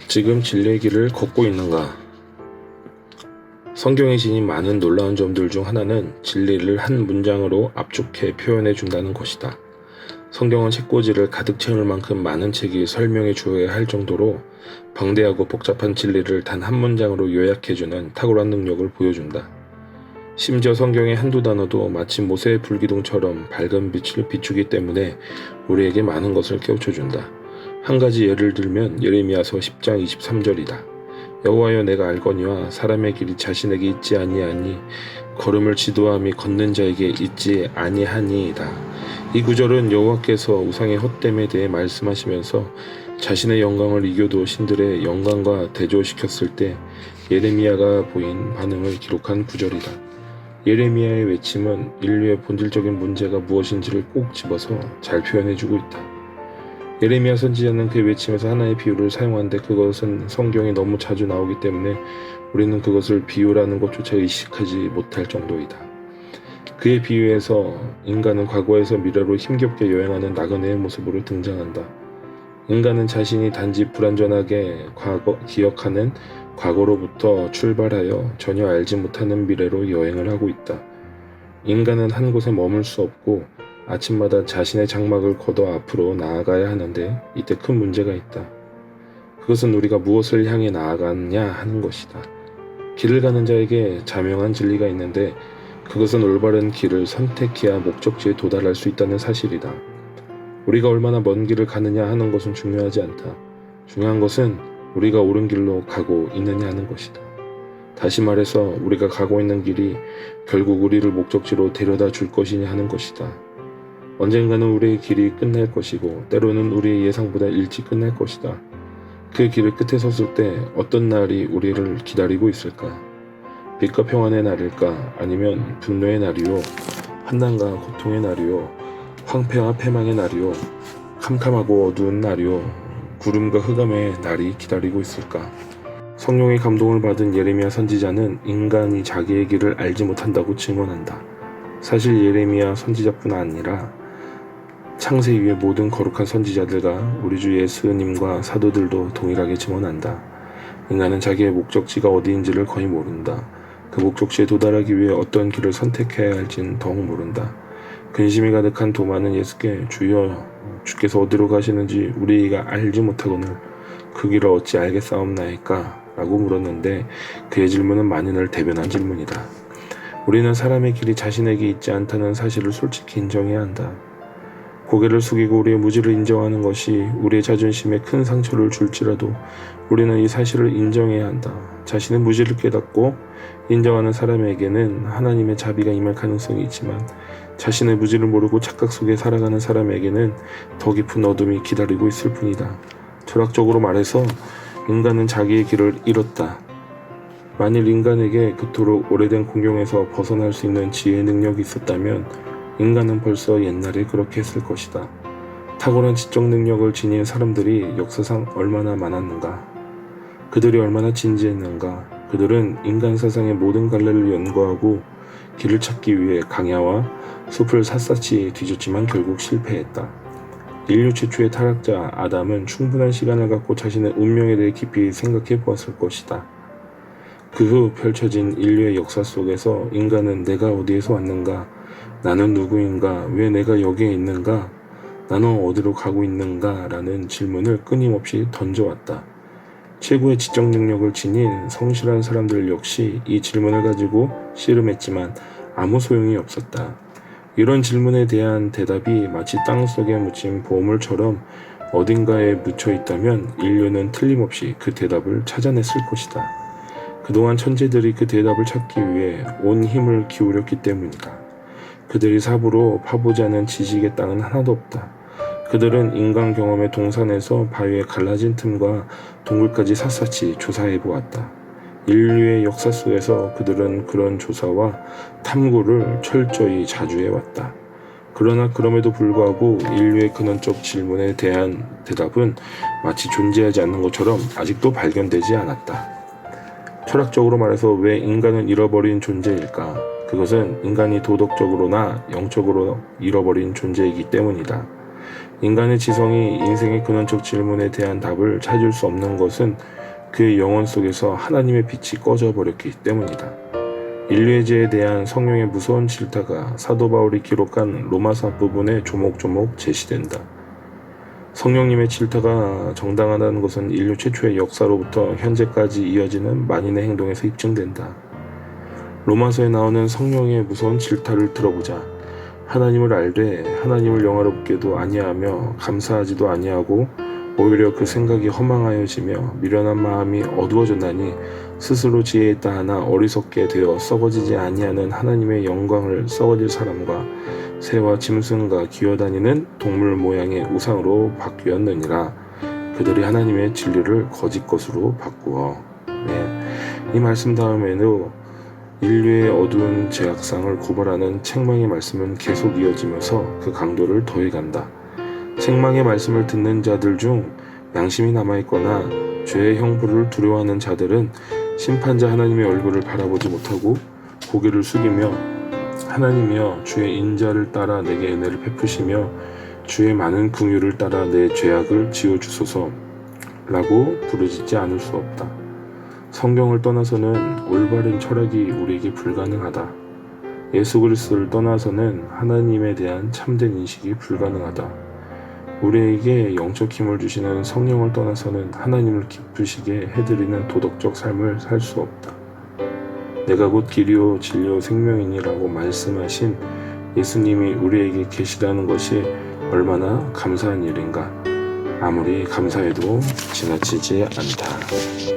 지금 진리의 길을 걷고 있는가? 성경에 지닌 많은 놀라운 점들 중 하나는 진리를 한 문장으로 압축해 표현해 준다는 것이다. 성경은 책꽂이를 가득 채울 만큼 많은 책이 설명해 주어야 할 정도로 방대하고 복잡한 진리를 단 한 문장으로 요약해주는 탁월한 능력을 보여준다. 심지어 성경의 한두 단어도 마치 모세의 불기둥처럼 밝은 빛을 비추기 때문에 우리에게 많은 것을 깨우쳐준다. 한 가지 예를 들면 예레미야서 10장 23절이다. 여호와여 내가 알거니와 사람의 길이 자신에게 있지 아니하니 걸음을 지도함이 걷는 자에게 있지 아니하니이다. 이 구절은 여호와께서 우상의 헛됨에 대해 말씀하시면서 자신의 영광을 이교도 신들의 영광과 대조시켰을 때 예레미야가 보인 반응을 기록한 구절이다. 예레미야의 외침은 인류의 본질적인 문제가 무엇인지를 꼭 집어서 잘 표현해주고 있다. 예레미야 선지자는 그 외침에서 하나의 비유를 사용하는데 그것은 성경에 너무 자주 나오기 때문에 우리는 그것을 비유라는 것조차 의식하지 못할 정도이다. 그의 비유에서 인간은 과거에서 미래로 힘겹게 여행하는 나그네의 모습으로 등장한다. 인간은 자신이 단지 불완전하게 기억하는 과거로부터 출발하여 전혀 알지 못하는 미래로 여행을 하고 있다. 인간은 한 곳에 머물 수 없고 아침마다 자신의 장막을 걷어 앞으로 나아가야 하는데 이때 큰 문제가 있다. 그것은 우리가 무엇을 향해 나아가느냐 하는 것이다. 길을 가는 자에게 자명한 진리가 있는데 그것은 올바른 길을 선택해야 목적지에 도달할 수 있다는 사실이다. 우리가 얼마나 먼 길을 가느냐 하는 것은 중요하지 않다. 중요한 것은 우리가 옳은 길로 가고 있느냐 하는 것이다. 다시 말해서 우리가 가고 있는 길이 결국 우리를 목적지로 데려다 줄 것이냐 하는 것이다. 언젠가는 우리의 길이 끝날 것이고 때로는 우리의 예상보다 일찍 끝날 것이다. 그 길을 끝에 섰을 때 어떤 날이 우리를 기다리고 있을까? 빛과 평안의 날일까? 아니면 분노의 날이요? 환난과 고통의 날이요? 황폐와 패망의 날이요? 캄캄하고 어두운 날이요? 구름과 흑암의 날이 기다리고 있을까? 성령의 감동을 받은 예레미야 선지자는 인간이 자기의 길을 알지 못한다고 증언한다. 사실 예레미야 선지자뿐 아니라 창세이후의 모든 거룩한 선지자들과 우리 주 예수님과 사도들도 동일하게 증언한다. 인간은 자기의 목적지가 어디인지를 거의 모른다. 그 목적지에 도달하기 위해 어떤 길을 선택해야 할지는 더욱 모른다. 근심이 가득한 도마는 예수께 주여 주께서 어디로 가시는지 우리가 알지 못하거늘 그 길을 어찌 알겠사옵나이까? 라고 물었는데 그의 질문은 만인을 대변한 질문이다. 우리는 사람의 길이 자신에게 있지 않다는 사실을 솔직히 인정해야 한다. 고개를 숙이고 우리의 무지를 인정하는 것이 우리의 자존심에 큰 상처를 줄지라도 우리는 이 사실을 인정해야 한다. 자신의 무지를 깨닫고 인정하는 사람에게는 하나님의 자비가 임할 가능성이 있지만 자신의 무지를 모르고 착각 속에 살아가는 사람에게는 더 깊은 어둠이 기다리고 있을 뿐이다. 철학적으로 말해서 인간은 자기의 길을 잃었다. 만일 인간에게 그토록 오래된 공경에서 벗어날 수 있는 지혜의 능력이 있었다면 인간은 벌써 옛날에 그렇게 했을 것이다. 탁월한 지적 능력을 지닌 사람들이 역사상 얼마나 많았는가? 그들이 얼마나 진지했는가? 그들은 인간 사상의 모든 갈래를 연구하고 길을 찾기 위해 강야와 숲을 샅샅이 뒤졌지만 결국 실패했다. 인류 최초의 타락자 아담은 충분한 시간을 갖고 자신의 운명에 대해 깊이 생각해 보았을 것이다. 그 후 펼쳐진 인류의 역사 속에서 인간은 내가 어디에서 왔는가? 나는 누구인가? 왜 내가 여기에 있는가? 나는 어디로 가고 있는가? 라는 질문을 끊임없이 던져왔다. 최고의 지적 능력을 지닌 성실한 사람들 역시 이 질문을 가지고 씨름했지만 아무 소용이 없었다. 이런 질문에 대한 대답이 마치 땅속에 묻힌 보물처럼 어딘가에 묻혀 있다면 인류는 틀림없이 그 대답을 찾아냈을 것이다. 그동안 천재들이 그 대답을 찾기 위해 온 힘을 기울였기 때문이다. 그들이 삽으로 파보지 않은 지식의 땅은 하나도 없다. 그들은 인간 경험의 동산에서 바위의 갈라진 틈과 동굴까지 샅샅이 조사해 보았다. 인류의 역사 속에서 그들은 그런 조사와 탐구를 철저히 자주 해왔다. 그러나 그럼에도 불구하고 인류의 근원적 질문에 대한 대답은 마치 존재하지 않는 것처럼 아직도 발견되지 않았다. 철학적으로 말해서 왜 인간은 잃어버린 존재일까? 그것은 인간이 도덕적으로나 영적으로 잃어버린 존재이기 때문이다. 인간의 지성이 인생의 근원적 질문에 대한 답을 찾을 수 없는 것은 그의 영혼 속에서 하나님의 빛이 꺼져 버렸기 때문이다. 인류의 죄에 대한 성령의 무서운 질타가 사도 바울이 기록한 로마서 부분에 조목조목 제시된다. 성령님의 질타가 정당하다는 것은 인류 최초의 역사로부터 현재까지 이어지는 만인의 행동에서 입증된다. 로마서에 나오는 성령의 무서운 질타를 들어보자. 하나님을 알되 하나님을 영화롭게도 아니하며 감사하지도 아니하고 오히려 그 생각이 허망하여지며 미련한 마음이 어두워졌나니 스스로 지혜에 있다 하나 어리석게 되어 썩어지지 아니하는 하나님의 영광을 썩어질 사람과 새와 짐승과 기어다니는 동물 모양의 우상으로 바뀌었느니라. 그들이 하나님의 진리를 거짓 것으로 바꾸어. 이 말씀 다음에도 인류의 어두운 죄악상을 고발하는 책망의 말씀은 계속 이어지면서 그 강도를 더해간다. 책망의 말씀을 듣는 자들 중 양심이 남아있거나 죄의 형벌을 두려워하는 자들은 심판자 하나님의 얼굴을 바라보지 못하고 고개를 숙이며 하나님이여 주의 인자를 따라 내게 은혜를 베푸시며 주의 많은 긍휼을 따라 내 죄악을 지어주소서 라고 부르짖지 않을 수 없다. 성경을 떠나서는 올바른 철학이 우리에게 불가능하다. 예수 그리스도를 떠나서는 하나님에 대한 참된 인식이 불가능하다. 우리에게 영적 힘을 주시는 성령을 떠나서는 하나님을 기쁘시게 해드리는 도덕적 삶을 살 수 없다. 내가 곧 길이요 진리요 생명이니라고 말씀하신 예수님이 우리에게 계시다는 것이 얼마나 감사한 일인가. 아무리 감사해도 지나치지 않다.